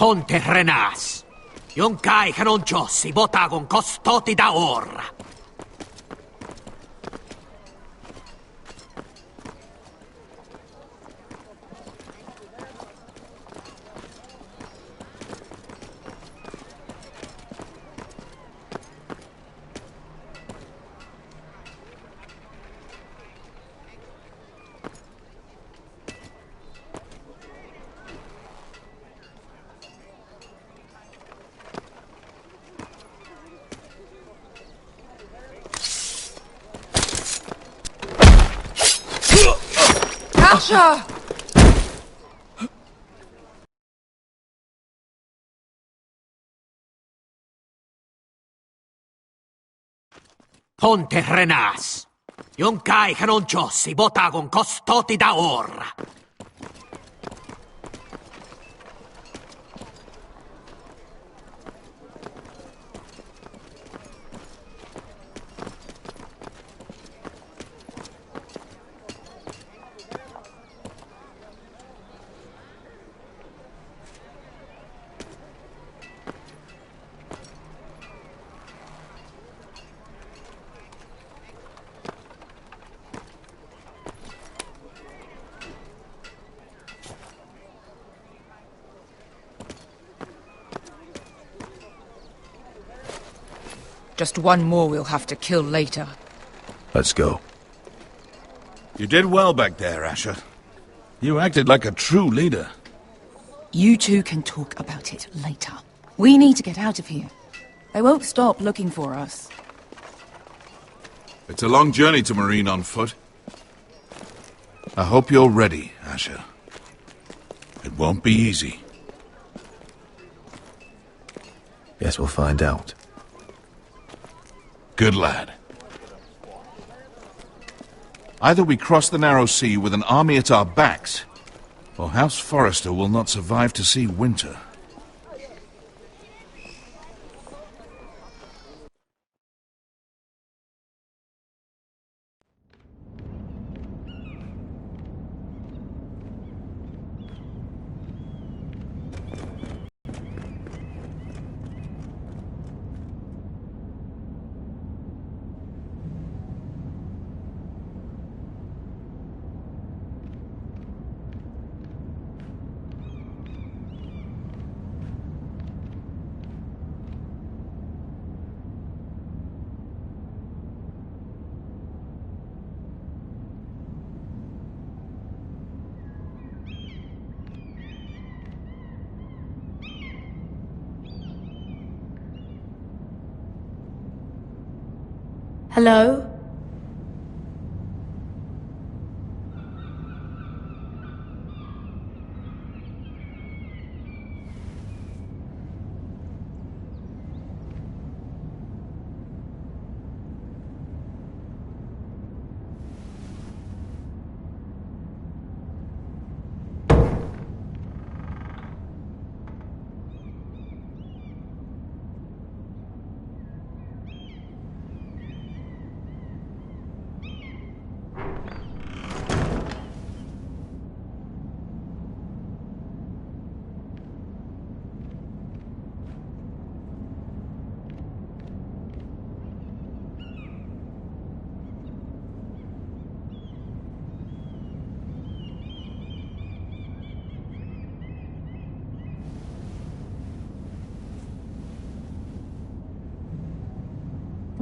Ponte renas. Yonkai hanonchos y botagon costoti da orra. Asher! Ponte renas. Yonkai hanonchos y botagon costoti da orra. Just one more we'll have to kill later. Let's go. You did well back there, Asher. You acted like a true leader. You two can talk about it later. We need to get out of here. They won't stop looking for us. It's a long journey to Marine on foot. I hope you're ready, Asher. It won't be easy. Guess we'll find out. Good lad. Either we cross the narrow sea with an army at our backs, or House Forrester will not survive to see winter. Hello?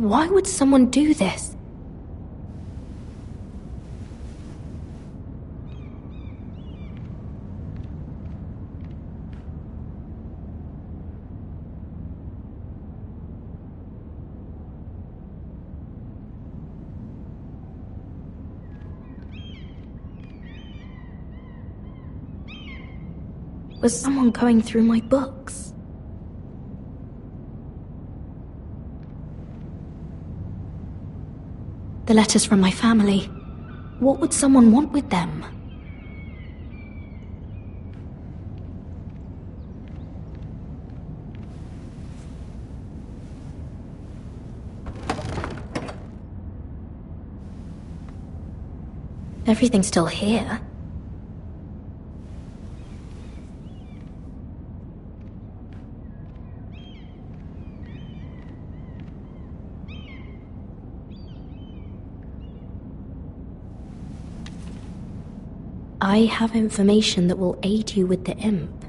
Why would someone do this? Was someone going through my books? The letters from my family. What would someone want with them? Everything's still here. I have information that will aid you with the imp.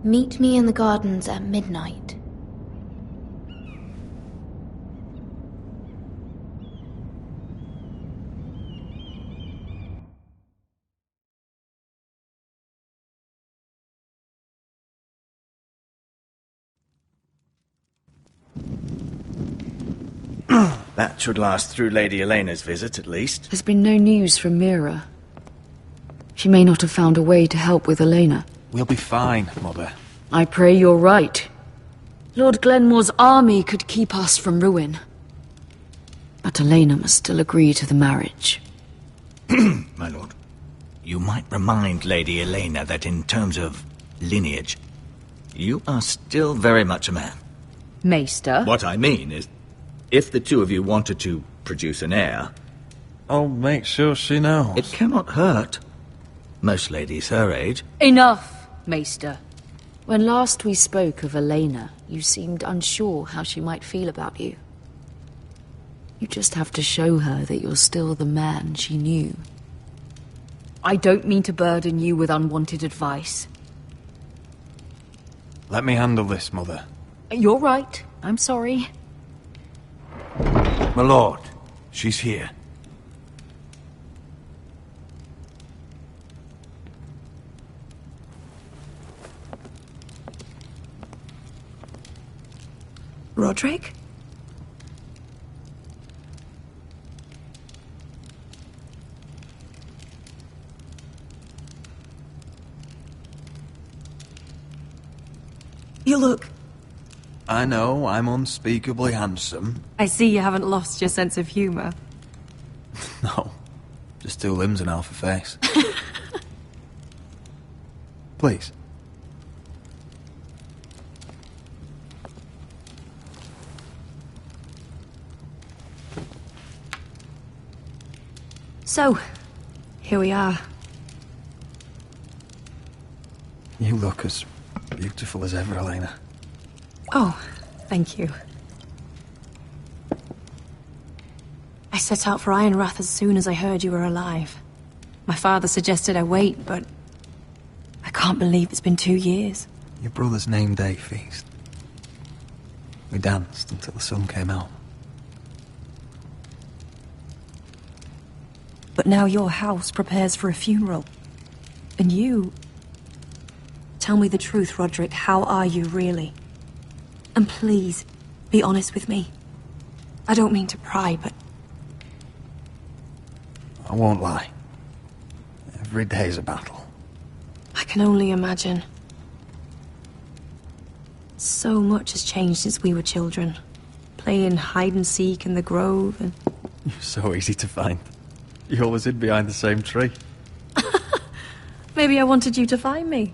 Meet me in the gardens at midnight. That should last through Lady Elena's visit, at least. There's been no news from Mira. She may not have found a way to help with Elena. We'll be fine, Mother. I pray you're right. Lord Glenmore's army could keep us from ruin. But Elena must still agree to the marriage. My lord, you might remind Lady Elena that in terms of lineage, you are still very much a man. Maester? What I mean is, if the two of you wanted to produce an heir, I'll make sure she knows. it cannot hurt. Most ladies her age. Enough, Maester. When last we spoke of Elena, you seemed unsure how she might feel about you. You just have to show her that you're still the man she knew. I don't mean to burden you with unwanted advice. Let me handle this, Mother. You're right. I'm sorry. My lord, she's here. Roderick? You look... I know, I'm unspeakably handsome. I see you haven't lost your sense of humour. No, just two limbs and half a face. Please. So, here we are. You look as beautiful as ever, Elena. Oh, thank you. I set out for Ironrath as soon as I heard you were alive. My father suggested I wait, but I can't believe it's been 2 years. Your brother's name day feast. We danced until the sun came out. But now your house prepares for a funeral. And you... Tell me the truth, Roderick. How are you, really? And please, be honest with me. I don't mean to pry, but... I won't lie. Every day's a battle. I can only imagine. So much has changed since we were children. Playing hide-and-seek in the grove and... You're so easy to find. You always hid behind the same tree. Maybe I wanted you to find me.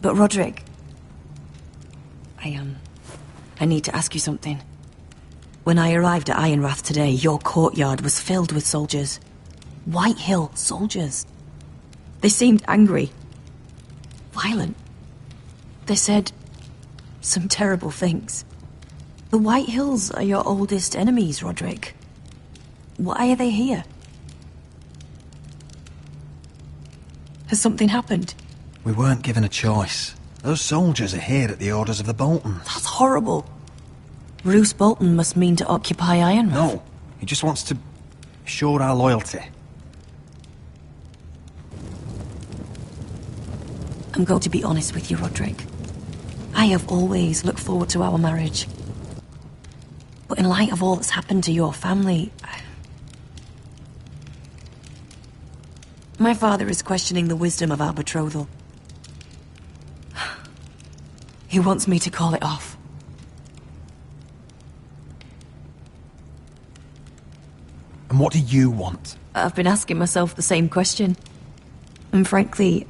But Roderick... I need to ask you something. When I arrived at Ironrath today, your courtyard was filled with soldiers. White Hill soldiers. They seemed angry. Violent. They said some terrible things. The White Hills are your oldest enemies, Roderick. Why are they here? Has something happened? We weren't given a choice. Those soldiers are here at the orders of the Boltons. That's horrible. Roose Bolton must mean to occupy Ironrath. No, he just wants to assure our loyalty. I'm going to be honest with you, Roderick. I have always looked forward to our marriage. But in light of all that's happened to your family... My father is questioning the wisdom of our betrothal. He wants me to call it off. And what do you want? I've been asking myself the same question. And frankly,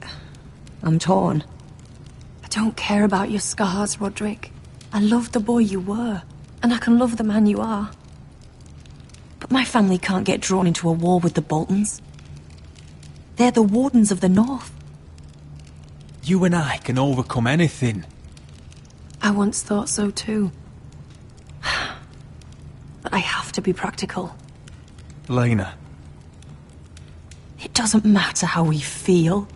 I'm torn. I don't care about your scars, Roderick. I love the boy you were, and I can love the man you are. But my family can't get drawn into a war with the Boltons. They're the Wardens of the North. You and I can overcome anything. I once thought so too. But I have to be practical. Lena. It doesn't matter how we feel.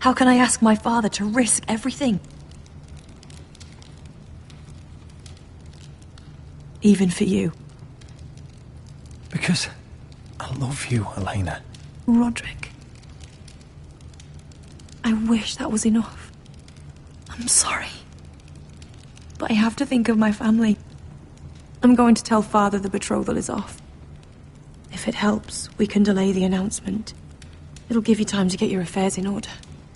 How can I ask my father to risk everything? Even for you. Because I love you, Elena. Roderick. I wish that was enough. I'm sorry. But I have to think of my family. I'm going to tell Father the betrothal is off. If it helps, we can delay the announcement. It'll give you time to get your affairs in order.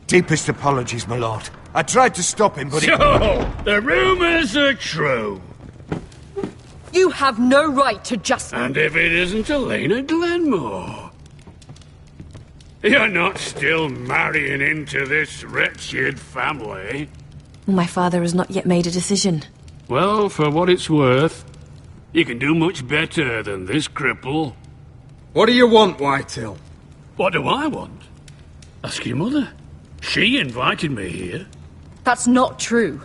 Deepest apologies, my lord. I tried to stop him, but he... So, the rumors are true. You have no right to just... And if it isn't Elena Glenmore? You're not still marrying into this wretched family? My father has not yet made a decision. Well, for what it's worth, you can do much better than this cripple. What do you want, Whitehill? What do I want? Ask your mother. She invited me here. That's not true.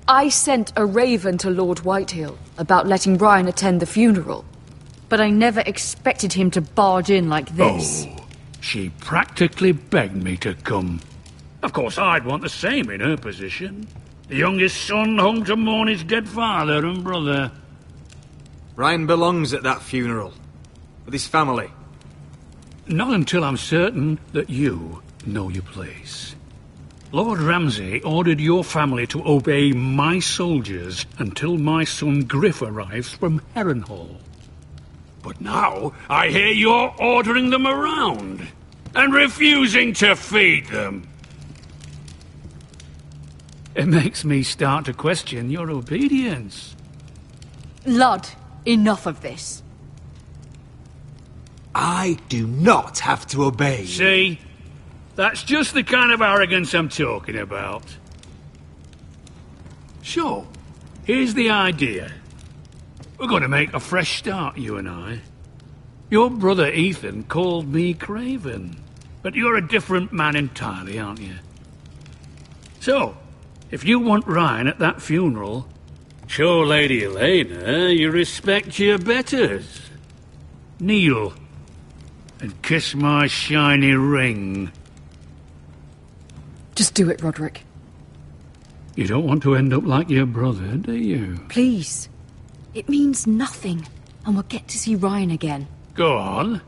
I sent a raven to Lord Whitehill about letting Brian attend the funeral. But I never expected him to barge in like this. Oh, she practically begged me to come. Of course, I'd want the same in her position. The youngest son home to mourn his dead father and brother. Ryan belongs at that funeral. With his family. Not until I'm certain that you know your place. Lord Ramsay ordered your family to obey my soldiers until my son Griff arrives from Harrenhal. But now I hear you're ordering them around and refusing to feed them. It makes me start to question your obedience. Lud, enough of this. I do not have to obey. See? That's just the kind of arrogance I'm talking about. So, here's the idea. We're going to make a fresh start, you and I. Your brother Ethan called me Craven, but you're a different man entirely, aren't you? So, if you want Ryan at that funeral, show Lady Elena you respect your betters. Kneel and kiss my shiny ring. Just do it, Roderick. You don't want to end up like your brother, do you? Please. It means nothing, and we'll get to see Ryan again. Go on.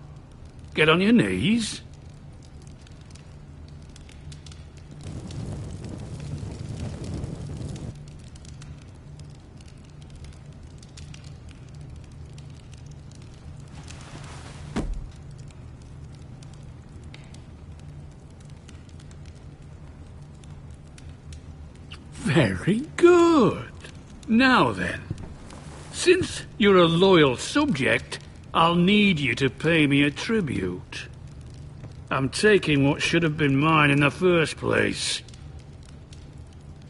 Get on your knees. Very good. Now then, since you're a loyal subject, I'll need you to pay me a tribute. I'm taking what should have been mine in the first place.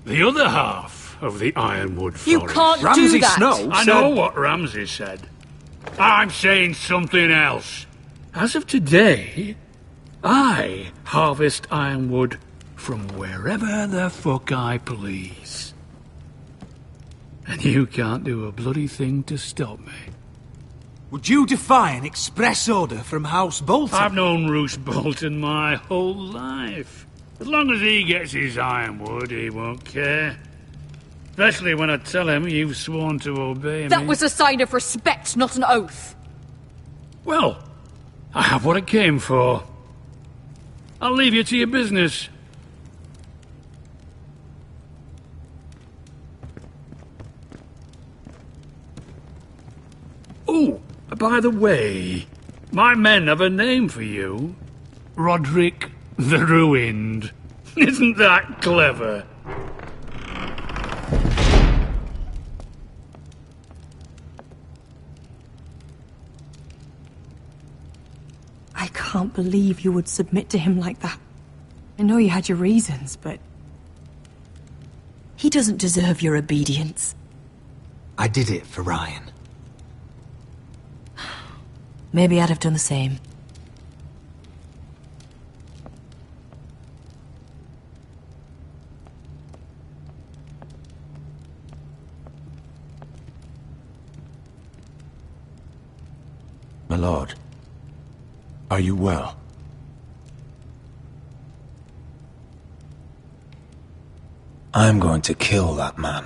The other half of the Ironwood Forest. You can't Ramsay do that! Snow I said... know what Ramsay said. I'm saying something else. As of today, I harvest ironwood from wherever the fuck I please. And you can't do a bloody thing to stop me. Would you defy an express order from House Bolton? I've known Roose Bolton my whole life. As long as he gets his ironwood, he won't care. Especially when I tell him you've sworn to obey me. That was a sign of respect, not an oath. Well, I have what I came for. I'll leave you to your business. Oh, by the way, my men have a name for you. Roderick the Ruined. Isn't that clever? I can't believe you would submit to him like that. I know you had your reasons, but... he doesn't deserve your obedience. I did it for Ryan. Maybe I'd have done the same. My lord, are you well? I'm going to kill that man.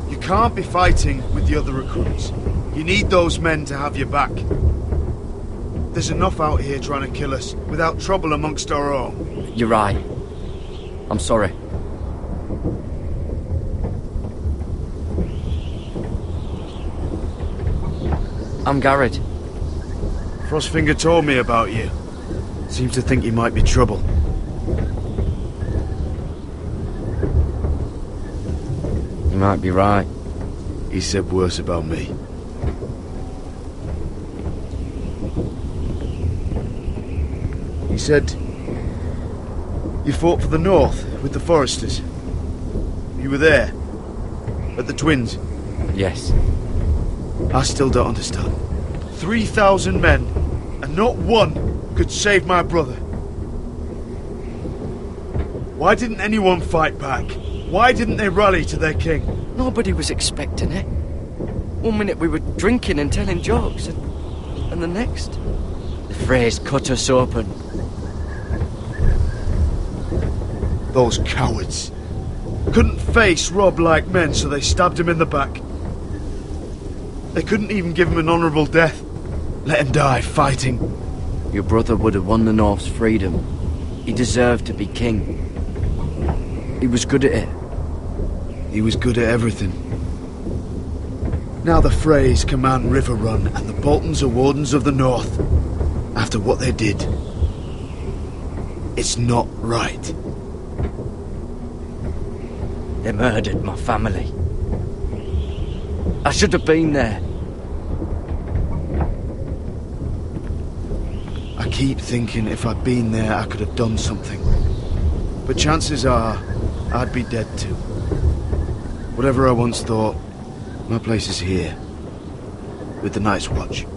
You can't be fighting with the other recruits. You need those men to have your back. There's enough out here trying to kill us, without trouble amongst our own. You're right. I'm sorry. I'm Garrett. Frostfinger told me about you. Seems to think you might be trouble. You might be right. He said worse about me. He said you fought for the North with the Foresters. You were there at the Twins. Yes. I still don't understand. 3,000 men, and not one could save my brother. Why didn't anyone fight back? Why didn't they rally to their king? Nobody was expecting it. One minute we were drinking and telling jokes, and the next, the Freys cut us open. Those cowards. Couldn't face Robb like men, so they stabbed him in the back. They couldn't even give him an honourable death. Let him die fighting. Your brother would have won the North's freedom. He deserved to be king. He was good at it. He was good at everything. Now the Freys command Riverrun, and the Boltons are Wardens of the North. After what they did. It's not right. They murdered my family. I should have been there. I keep thinking if I'd been there, I could have done something. But chances are, I'd be dead too. Whatever I once thought, my place is here. With the Night's Watch.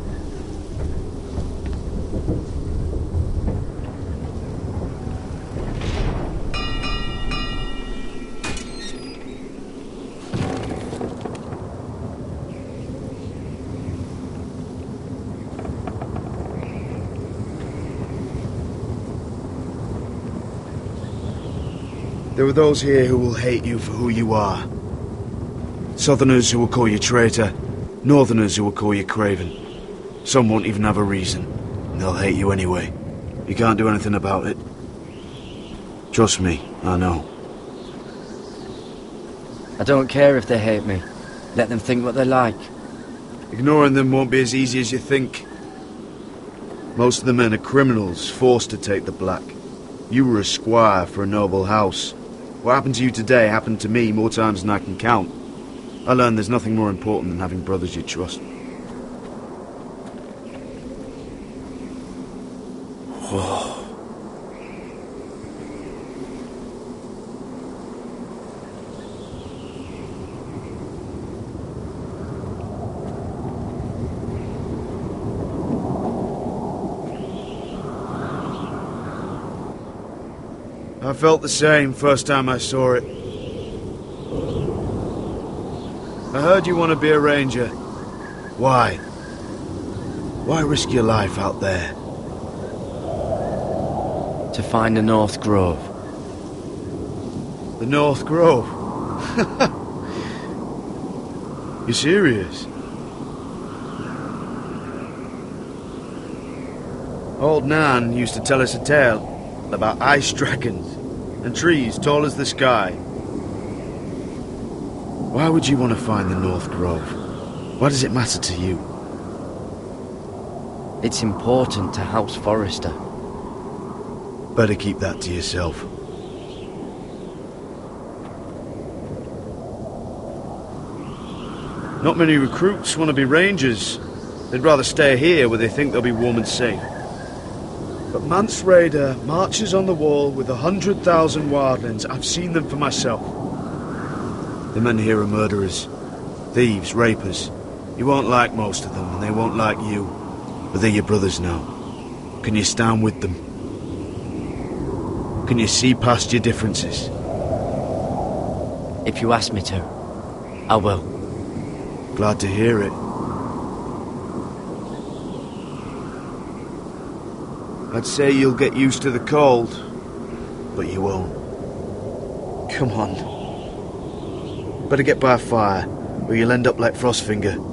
There are those here who will hate you for who you are. Southerners who will call you traitor, Northerners who will call you craven. Some won't even have a reason, and they'll hate you anyway. You can't do anything about it. Trust me, I know. I don't care if they hate me. Let them think what they like. Ignoring them won't be as easy as you think. Most of the men are criminals, forced to take the black. You were a squire for a noble house. What happened to you today happened to me more times than I can count. I learned there's nothing more important than having brothers you trust. I felt the same first time I saw it. I heard you want to be a ranger. Why? Why risk your life out there? To find the North Grove. The North Grove? You serious? Old Nan used to tell us a tale about ice dragons and trees tall as the sky. Why would you want to find the North Grove? Why does it matter to you? It's important to House Forrester. Better keep that to yourself. Not many recruits want to be rangers. They'd rather stay here where they think they'll be warm and safe. But Mance Rayder marches on the wall with 100,000 wildlings. I've seen them for myself. The men here are murderers, thieves, rapers. You won't like most of them, and they won't like you. But they're your brothers now. Can you stand with them? Can you see past your differences? If you ask me to, I will. Glad to hear it. I'd say you'll get used to the cold, but you won't. Come on. Better get by a fire, or you'll end up like Frostfinger.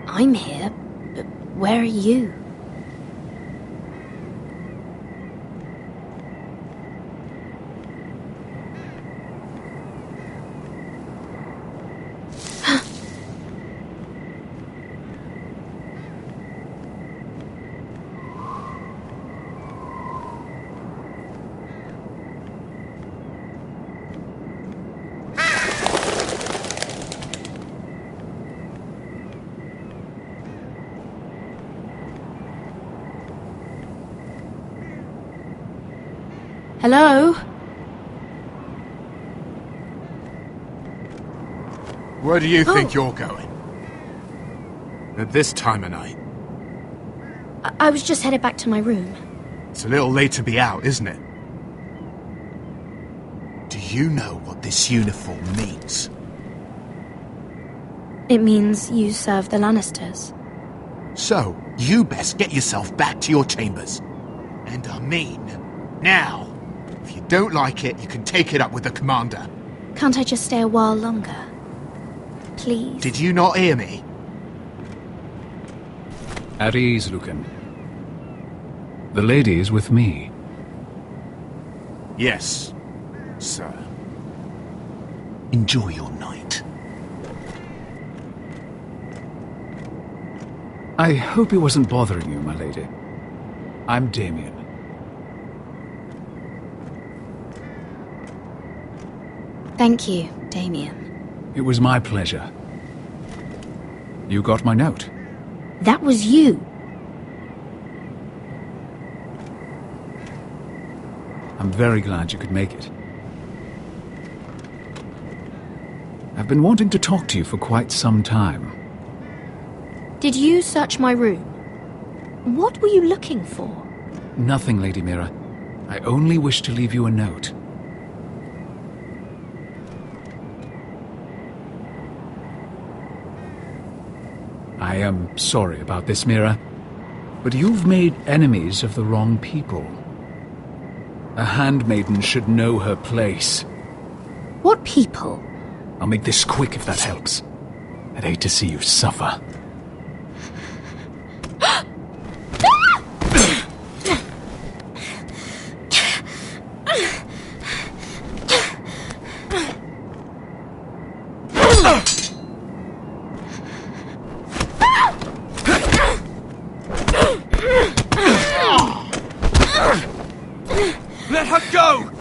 I'm here, but where are you? Hello? Where do you think you're going? At this time of night? I was just headed back to my room. It's a little late to be out, isn't it? Do you know what this uniform means? It means you serve the Lannisters. So, you best get yourself back to your chambers. And I mean, now. If you don't like it, you can take it up with the commander. Can't I just stay a while longer? Please? Did you not hear me? At ease, Lucan. The lady is with me. Yes, sir. Enjoy your night. I hope he wasn't bothering you, my lady. I'm Damien. Thank you, Damien. It was my pleasure. You got my note. That was you. I'm very glad you could make it. I've been wanting to talk to you for quite some time. Did you search my room? What were you looking for? Nothing, Lady Mira. I only wish to leave you a note. I am sorry about this, Mira, but you've made enemies of the wrong people. A handmaiden should know her place. What people? I'll make this quick if that helps. I'd hate to see you suffer. Let her go!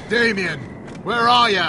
Damien, where are you?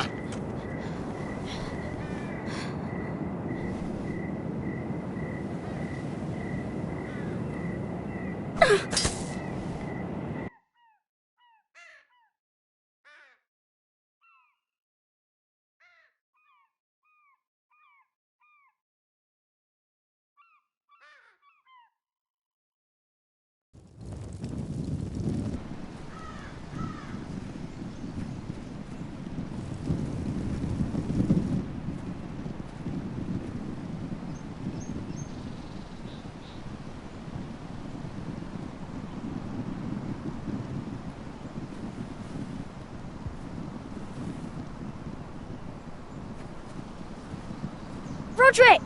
Roderick!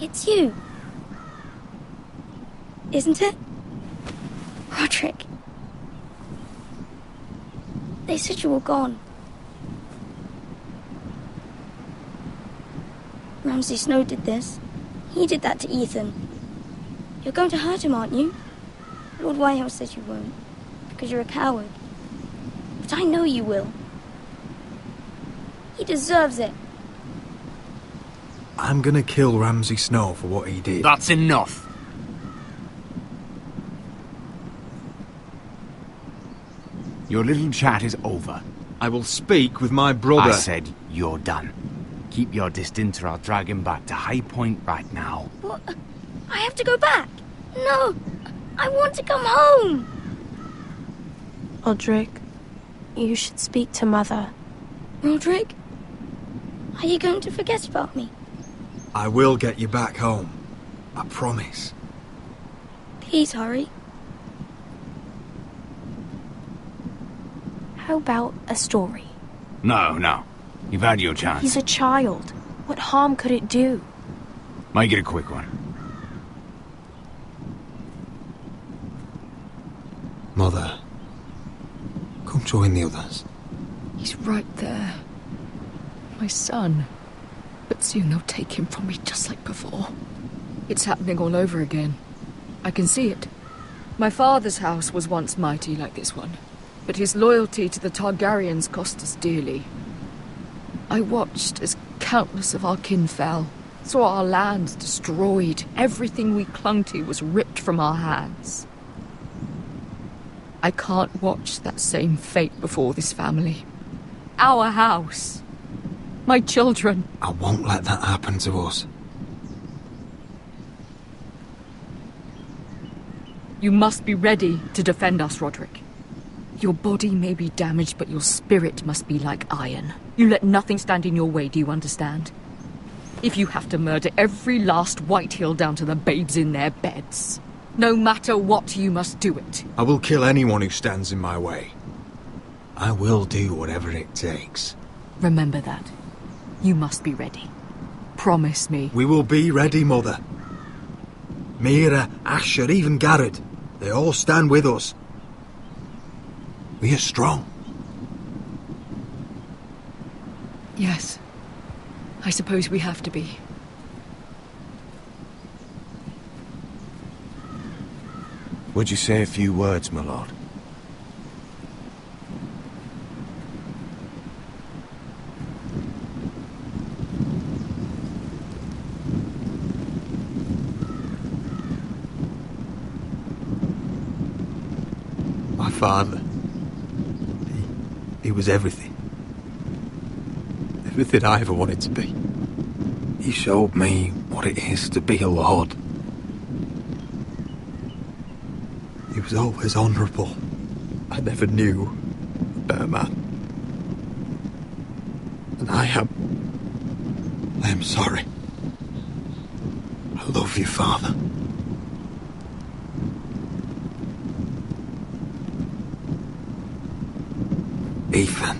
It's you. Isn't it? Roderick. They said you were gone. Ramsay Snow did this. He did that to Ethan. You're going to hurt him, aren't you? Lord Whitehill says you won't, because you're a coward. But I know you will. He deserves it. I'm gonna kill Ramsay Snow for what he did. That's enough. Your little chat is over. I will speak with my brother. I said you're done. Keep your distance or I'll drag him back to High Point right now. What? I have to go back? No! I want to come home! Roderick, you should speak to Mother. Roderick? Are you going to forget about me? I will get you back home. I promise. Please hurry. How about a story? No. You've had your chance. He's a child. What harm could it do? Make it a quick one. Mother, come join the others. He's right there. My son. But soon they'll take him from me just like before. It's happening all over again. I can see it. My father's house was once mighty like this one, but his loyalty to the Targaryens cost us dearly. I watched as countless of our kin fell, saw our lands destroyed, everything we clung to was ripped from our hands. I can't watch that same fate before this family. Our house. My children. I won't let that happen to us. You must be ready to defend us, Roderick. Your body may be damaged, but your spirit must be like iron. You let nothing stand in your way, do you understand? If you have to murder every last Whitehill down to the babes in their beds, no matter what, you must do it. I will kill anyone who stands in my way. I will do whatever it takes. Remember that. You must be ready. Promise me. We will be ready, Mother. Mira, Asher, even Garrett. They all stand with us. We are strong. Yes. I suppose we have to be. Would you say a few words, my lord? My father. He was everything. Everything I ever wanted to be. He showed me what it is to be a lord. He was always honourable. I never knew a better man. And I am sorry. I love you, Father. Ethan,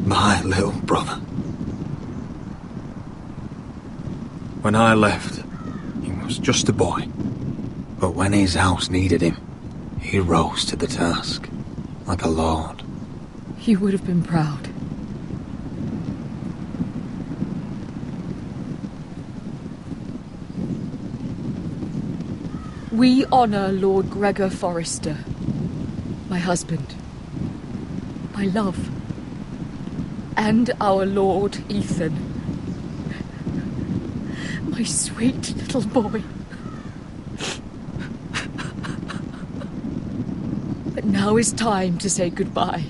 my little brother. When I left, he was just a boy. But when his house needed him, he rose to the task, like a lord. You would have been proud. We honour Lord Gregor Forrester, my husband, my love, and our Lord Ethan, my sweet little boy. But now is time to say goodbye.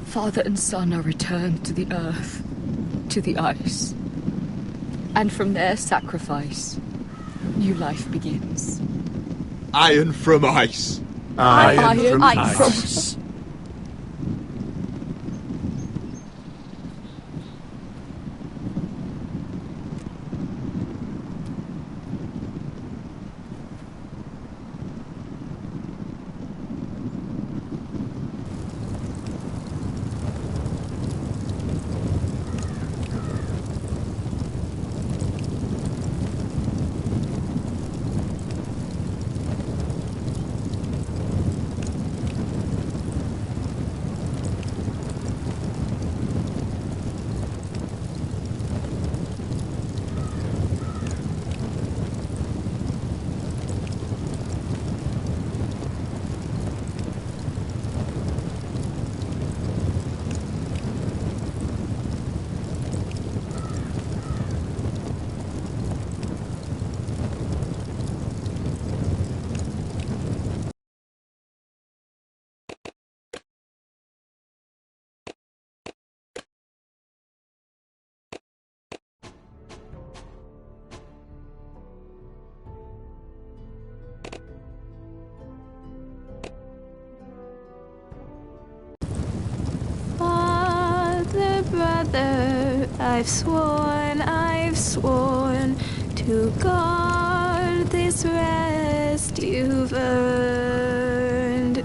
Father and son are returned to the earth, to the ice. And from their sacrifice, new life begins. Iron from ice. Iron from ice. I've sworn to guard this rest you've earned.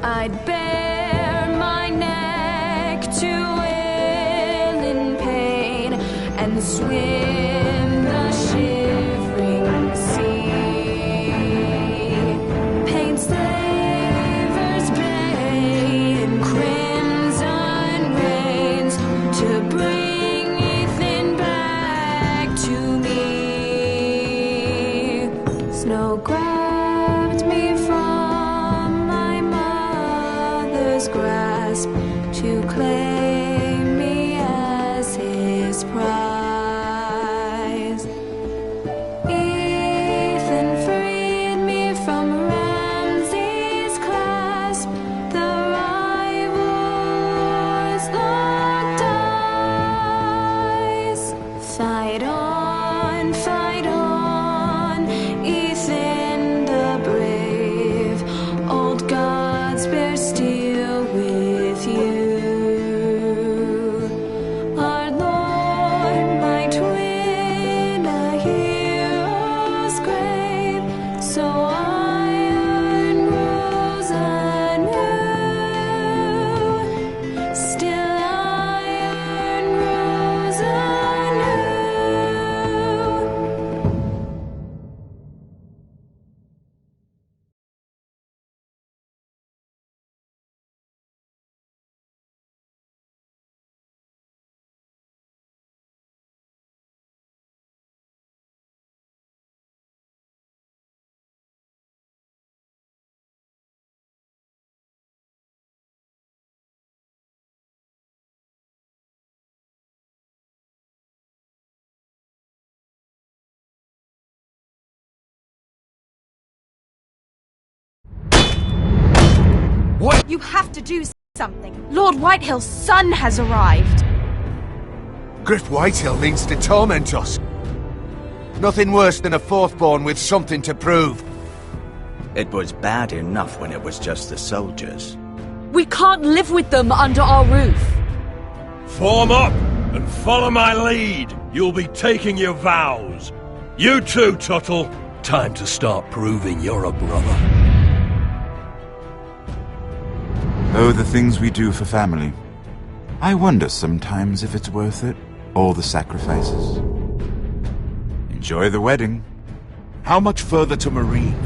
I'd bare my neck to wail in pain and swim the shivering sea. Paint slavers bay in crimson rains to bring Ethan back to me. Snow grabbed me from my mother's grasp to claim me as his prize. Ethan freed me from Ramsay's clasp. The rivals locked eyes. Fight on, Ethan the brave. Old gods bear steel with you. Our Lord might win a hero's grave, so iron rose anew. Still iron rose anew. What? You have to do something. Lord Whitehill's son has arrived. Griff Whitehill means to torment us. Nothing worse than a fourthborn with something to prove. It was bad enough when it was just the soldiers. We can't live with them under our roof. Form up and follow my lead. You'll be taking your vows. You too, Tuttle. Time to start proving you're a brother. Oh, the things we do for family. I wonder sometimes if it's worth it, all the sacrifices. Enjoy the wedding. How much further to Marine?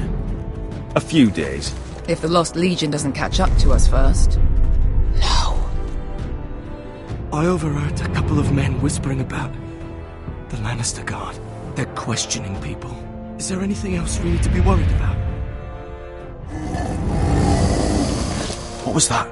A few days. If the Lost Legion doesn't catch up to us first. I overheard a couple of men whispering about the Lannister Guard. They're questioning people. Is there anything else we need to be worried about? What was that?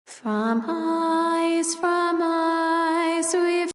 From eyes we've